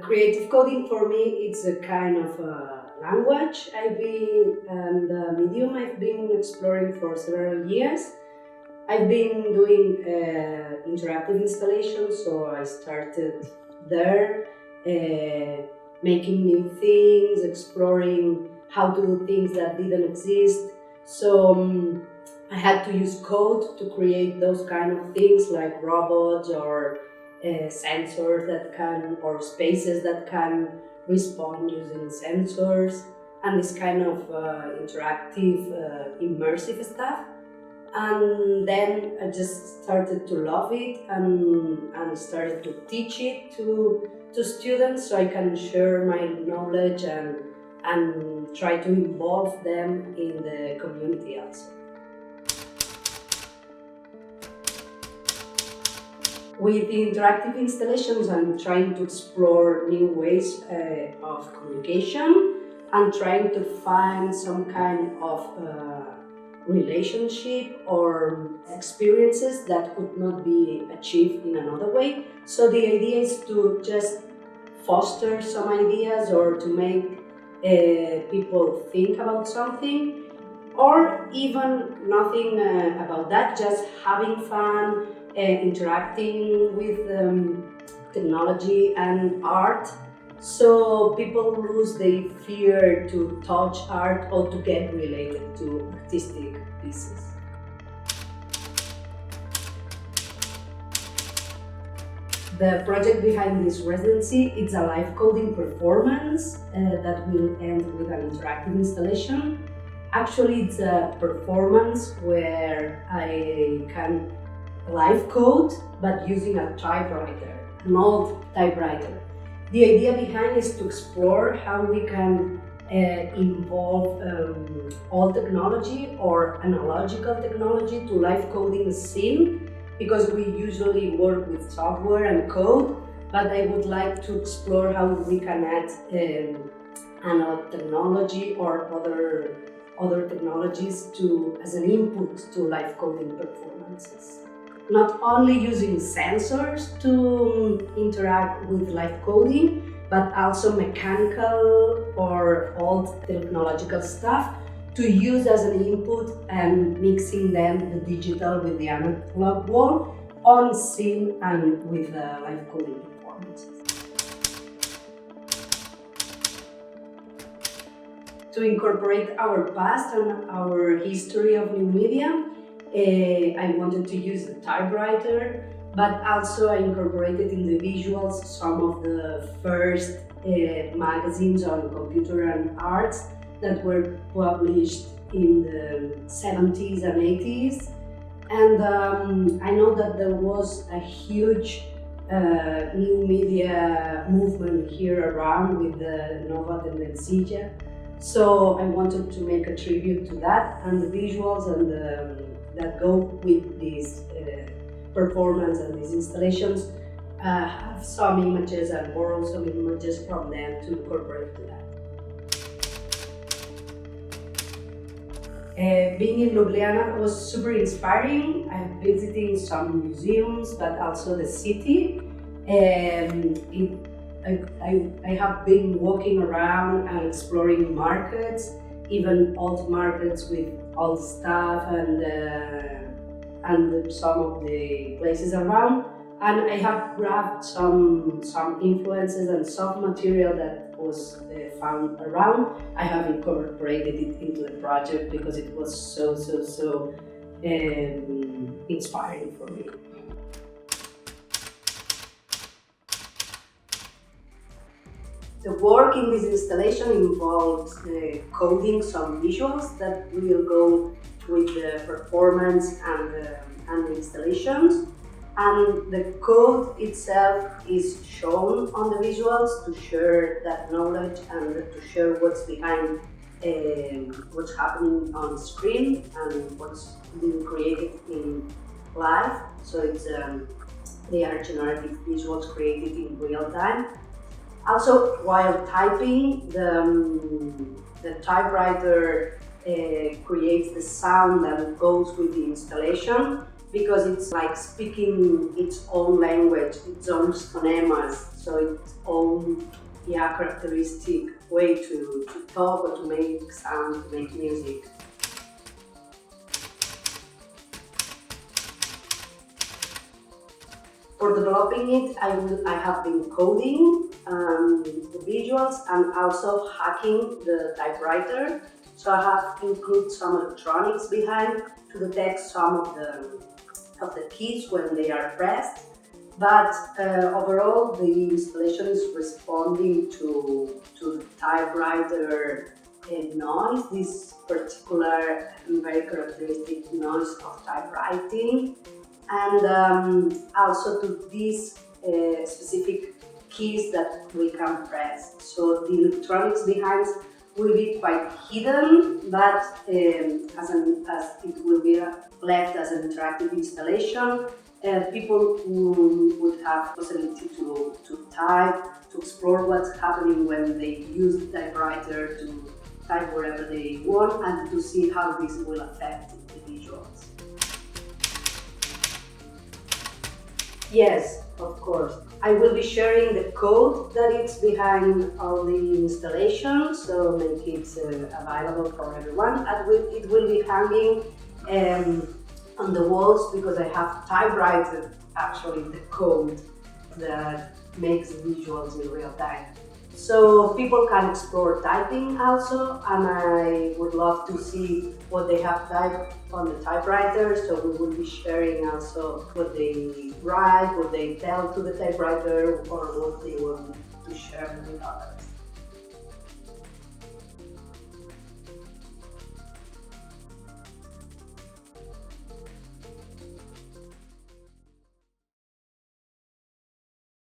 Creative coding for me, it's a kind of a language and a medium I've been exploring for several years. I've been doing interactive installations, so I started there, making new things, exploring how to do things that didn't exist. So I had to use code to create those kind of things like robots or sensors that can, or spaces that can respond using sensors, and this kind of interactive, immersive stuff. And then I just started to love it and started to teach it to students, so I can share my knowledge and try to involve them in the community also. With the interactive installations, I'm trying to explore new ways of communication and trying to find some kind of relationship or experiences that could not be achieved in another way. So the idea is to just foster some ideas or to make people think about something, or even nothing about that, just having fun, interacting with technology and art, so people lose their fear to touch art or to get related to artistic pieces. The project behind this residency is a live coding performance that will end with an interactive installation. Actually, it's a performance where I can live code, but using a typewriter, an old typewriter. The idea behind is to explore how we can involve old technology or analogical technology to live coding scene, because we usually work with software and code, but I would like to explore how we can add analog technology or other technologies as an input to live coding performances. Not only using sensors to interact with live coding, but also mechanical or old technological stuff to use as an input and mixing then the digital with the analog world on scene and with live coding performances. To incorporate our past and our history of new media, I wanted to use the typewriter, but also I incorporated in the visuals some of the first magazines on computer and arts that were published in the 70s and 80s. And I know that there was a huge new media movement here around with the Nova Tendencia. So I wanted to make a tribute to that, and the visuals and that go with this performance and these installations have some images and borrow some images from them to incorporate to that. Being in Ljubljana was super inspiring. I'm visiting some museums, but also the city. I have been walking around and exploring markets, even old markets with old stuff and some of the places around. And I have grabbed some influences and soft material that was found around. I have incorporated it into the project because it was so inspiring for me. The work in this installation involves coding some visuals that will go with the performance and the installations. And the code itself is shown on the visuals to share that knowledge and to share what's behind what's happening on screen and what's being created in live. So it's they are generative visuals created in real time. Also, while typing, the typewriter creates the sound that goes with the installation, because it's like speaking its own language, its own phonemas, so its own characteristic way to talk or to make sound, to make music. For developing it, I have been coding the visuals and also hacking the typewriter. So I have included some electronics behind to detect some of the keys when they are pressed. But overall, the installation is responding to the typewriter noise, this particular and very characteristic noise of typewriting, and also to these specific keys that we can press. So the electronics behind will be quite hidden, but as it will be left as an interactive installation, people would have possibility to type, to explore what's happening when they use the typewriter to type wherever they want, and to see how this will affect the visuals. Yes, of course. I will be sharing the code that is behind all the installation, so make it available for everyone. And it will be hanging on the walls because I have typewritten actually the code that makes visuals in real time. So people can explore typing also, and I would love to see what they have typed on the typewriter, so we will be sharing also what they write, what they tell to the typewriter, or what they want to share with others.